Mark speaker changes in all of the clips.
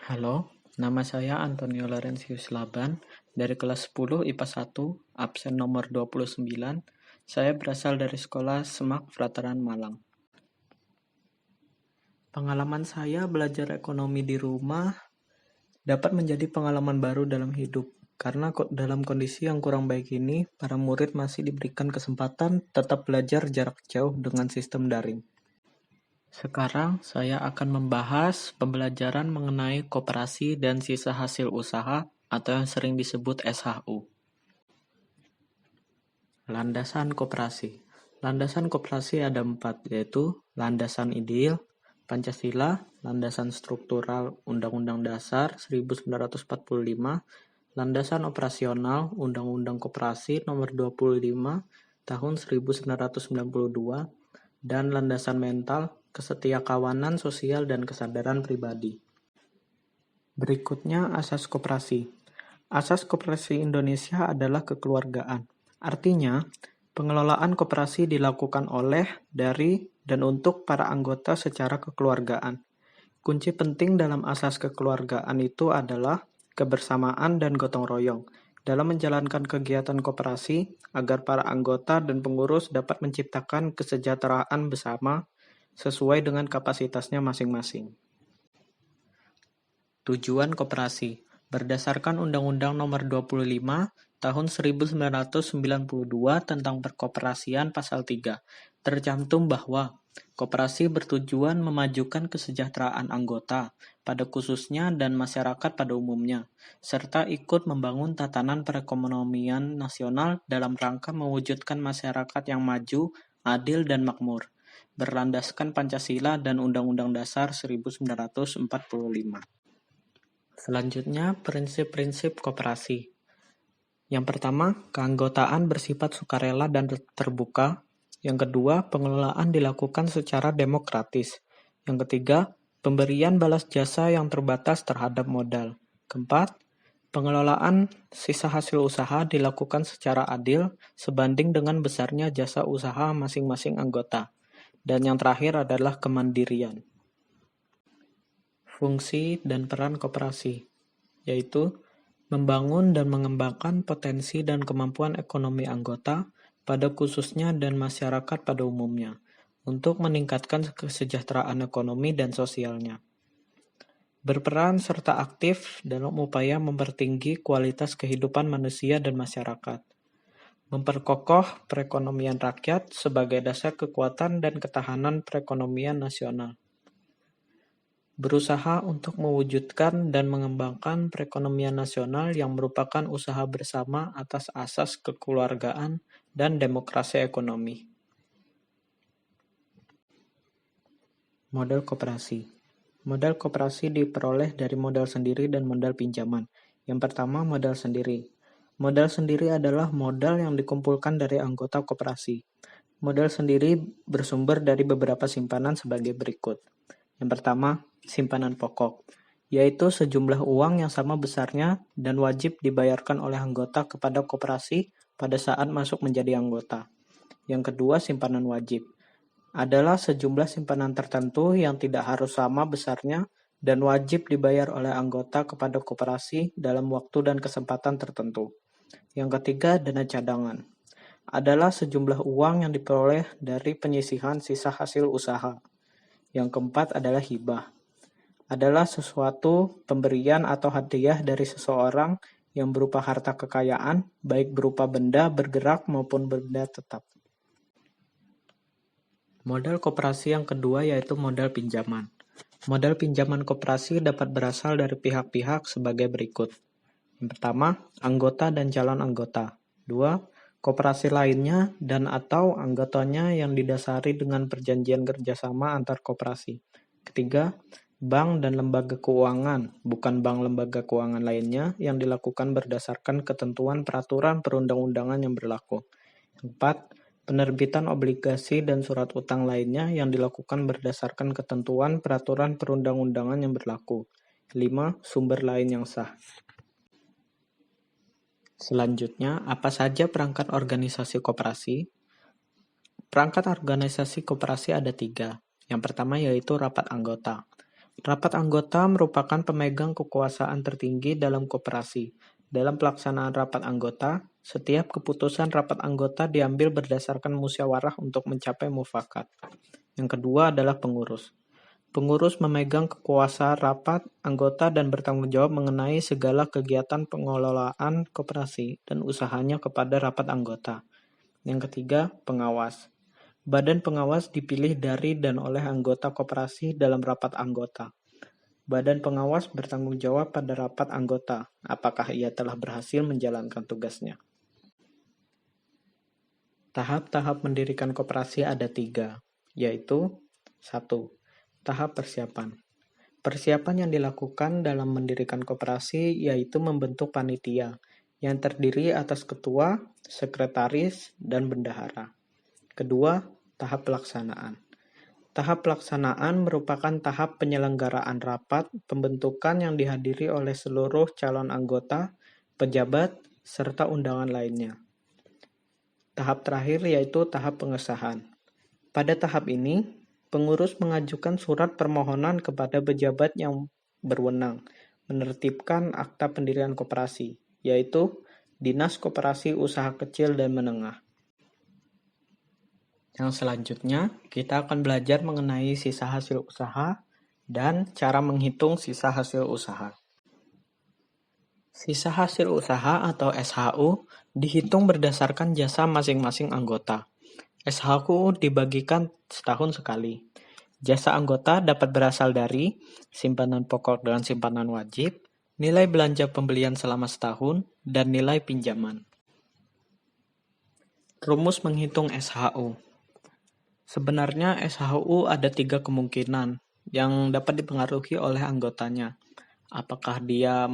Speaker 1: Halo, nama saya Antonio Laurentius Laban dari kelas 10 IPA 1, absen nomor 29. Saya berasal dari sekolah Semak Frateran Malang. Pengalaman saya belajar ekonomi di rumah dapat menjadi pengalaman baru dalam hidup. Karena dalam kondisi yang kurang baik ini, para murid masih diberikan kesempatan tetap belajar jarak jauh dengan sistem daring. Sekarang saya akan membahas pembelajaran mengenai koperasi dan sisa hasil usaha atau yang sering disebut SHU. Landasan koperasi. Landasan koperasi ada 4, yaitu landasan ideal, Pancasila, landasan struktural Undang-Undang Dasar 1945, landasan operasional Undang-Undang Koperasi Nomor 25 Tahun 1992, dan landasan mental kesetiakawanan sosial dan kesadaran pribadi. Berikutnya asas koperasi. Asas koperasi Indonesia adalah kekeluargaan. Artinya, pengelolaan koperasi dilakukan oleh, dari, dan untuk para anggota secara kekeluargaan. Kunci penting dalam asas kekeluargaan itu adalah kebersamaan dan gotong royong dalam menjalankan kegiatan koperasi agar para anggota dan pengurus dapat menciptakan kesejahteraan bersama sesuai dengan kapasitasnya masing-masing. Tujuan koperasi berdasarkan Undang-Undang Nomor 25 Tahun 1992 tentang Perkoperasian Pasal 3, tercantum bahwa koperasi bertujuan memajukan kesejahteraan anggota, pada khususnya dan masyarakat pada umumnya, serta ikut membangun tatanan perekonomian nasional dalam rangka mewujudkan masyarakat yang maju, adil, dan makmur, berlandaskan Pancasila dan Undang-Undang Dasar 1945. Selanjutnya, prinsip-prinsip koperasi. Yang pertama, keanggotaan bersifat sukarela dan terbuka. Yang kedua, pengelolaan dilakukan secara demokratis. Yang ketiga, pemberian balas jasa yang terbatas terhadap modal. Keempat, pengelolaan sisa hasil usaha dilakukan secara adil sebanding dengan besarnya jasa usaha masing-masing anggota. Dan yang terakhir adalah kemandirian. Fungsi dan peran koperasi, yaitu membangun dan mengembangkan potensi dan kemampuan ekonomi anggota, pada khususnya dan masyarakat pada umumnya, untuk meningkatkan kesejahteraan ekonomi dan sosialnya. Berperan serta aktif dalam upaya mempertinggi kualitas kehidupan manusia dan masyarakat. Memperkokoh perekonomian rakyat sebagai dasar kekuatan dan ketahanan perekonomian nasional. Berusaha untuk mewujudkan dan mengembangkan perekonomian nasional yang merupakan usaha bersama atas asas kekeluargaan dan demokrasi ekonomi. Modal koperasi. Modal koperasi diperoleh dari modal sendiri dan modal pinjaman. Yang pertama, modal sendiri. Modal sendiri adalah modal yang dikumpulkan dari anggota koperasi. Modal sendiri bersumber dari beberapa simpanan sebagai berikut. Yang pertama, simpanan pokok, yaitu sejumlah uang yang sama besarnya dan wajib dibayarkan oleh anggota kepada koperasi pada saat masuk menjadi anggota. Yang kedua, simpanan wajib, adalah sejumlah simpanan tertentu yang tidak harus sama besarnya dan wajib dibayar oleh anggota kepada koperasi dalam waktu dan kesempatan tertentu. Yang ketiga, dana cadangan, adalah sejumlah uang yang diperoleh dari penyisihan sisa hasil usaha. Yang keempat adalah hibah, adalah sesuatu pemberian atau hadiah dari seseorang yang berupa harta kekayaan, baik berupa benda bergerak maupun benda tetap. Modal koperasi yang kedua yaitu modal pinjaman. Modal pinjaman koperasi dapat berasal dari pihak-pihak sebagai berikut. Yang pertama, anggota dan calon anggota. 2. Koperasi lainnya dan atau anggotanya yang didasari dengan perjanjian kerjasama antar koperasi. Ketiga, bank dan lembaga keuangan, bukan bank lembaga keuangan lainnya yang dilakukan berdasarkan ketentuan peraturan perundang-undangan yang berlaku. 4. Penerbitan obligasi dan surat utang lainnya yang dilakukan berdasarkan ketentuan peraturan perundang-undangan yang berlaku. 5. Sumber lain yang sah. Selanjutnya, apa saja perangkat organisasi koperasi? Perangkat organisasi koperasi ada 3. Yang pertama yaitu rapat anggota. Rapat anggota merupakan pemegang kekuasaan tertinggi dalam koperasi. Dalam pelaksanaan rapat anggota, setiap keputusan rapat anggota diambil berdasarkan musyawarah untuk mencapai mufakat. Yang kedua adalah pengurus. Pengurus memegang kekuasaan rapat anggota dan bertanggung jawab mengenai segala kegiatan pengelolaan koperasi dan usahanya kepada rapat anggota. Yang ketiga, pengawas. Badan pengawas dipilih dari dan oleh anggota koperasi dalam rapat anggota. Badan pengawas bertanggung jawab pada rapat anggota, apakah ia telah berhasil menjalankan tugasnya. Tahap-tahap mendirikan koperasi ada 3, yaitu 1. Tahap persiapan. Persiapan yang dilakukan dalam mendirikan koperasi yaitu membentuk panitia, yang terdiri atas ketua, sekretaris, dan bendahara. Kedua, tahap pelaksanaan. Tahap pelaksanaan merupakan tahap penyelenggaraan rapat pembentukan yang dihadiri oleh seluruh calon anggota, pejabat, serta undangan lainnya. Tahap terakhir yaitu tahap pengesahan. Pada tahap ini, pengurus mengajukan surat permohonan kepada pejabat yang berwenang menertibkan akta pendirian koperasi, yaitu Dinas Koperasi Usaha Kecil dan Menengah. Yang selanjutnya, kita akan belajar mengenai sisa hasil usaha dan cara menghitung sisa hasil usaha. Sisa hasil usaha atau SHU dihitung berdasarkan jasa masing-masing anggota. SHU dibagikan setahun sekali. Jasa anggota dapat berasal dari simpanan pokok dan simpanan wajib, nilai belanja pembelian selama setahun, dan nilai pinjaman. Rumus menghitung SHU. Sebenarnya SHU ada 3 kemungkinan yang dapat dipengaruhi oleh anggotanya. Apakah dia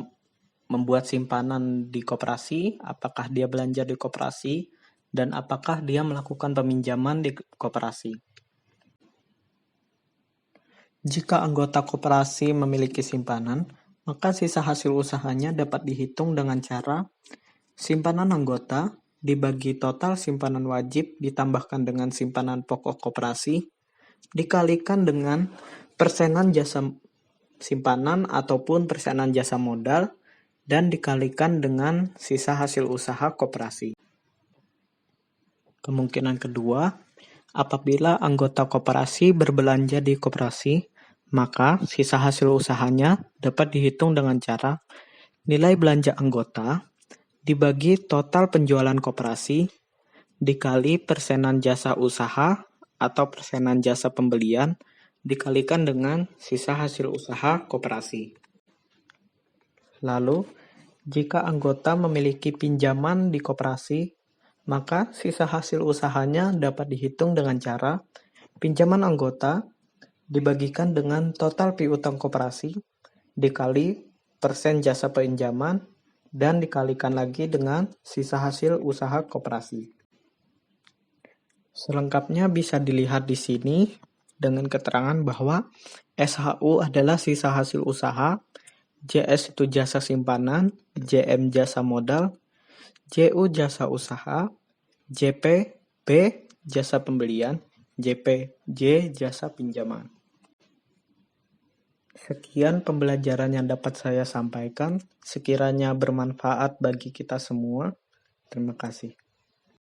Speaker 1: membuat simpanan di koperasi, apakah dia belanja di koperasi, dan apakah dia melakukan peminjaman di koperasi. Jika anggota koperasi memiliki simpanan, maka sisa hasil usahanya dapat dihitung dengan cara simpanan anggota dibagi total simpanan wajib ditambahkan dengan simpanan pokok koperasi, dikalikan dengan persenan jasa simpanan ataupun persenan jasa modal, dan dikalikan dengan sisa hasil usaha koperasi. Kemungkinan kedua, apabila anggota koperasi berbelanja di koperasi, maka sisa hasil usahanya dapat dihitung dengan cara nilai belanja anggota dibagi total penjualan koperasi dikali persenan jasa usaha atau persenan jasa pembelian dikalikan dengan sisa hasil usaha koperasi. Lalu, jika anggota memiliki pinjaman di koperasi, maka sisa hasil usahanya dapat dihitung dengan cara pinjaman anggota dibagikan dengan total piutang koperasi dikali persen jasa pinjaman dan dikalikan lagi dengan sisa hasil usaha koperasi. Selengkapnya bisa dilihat di sini dengan keterangan bahwa SHU adalah sisa hasil usaha, JS itu jasa simpanan, JM jasa modal, JU jasa usaha, JP B jasa pembelian, JP J jasa pinjaman. Sekian pembelajaran yang dapat saya sampaikan. Sekiranya bermanfaat bagi kita semua. Terima kasih.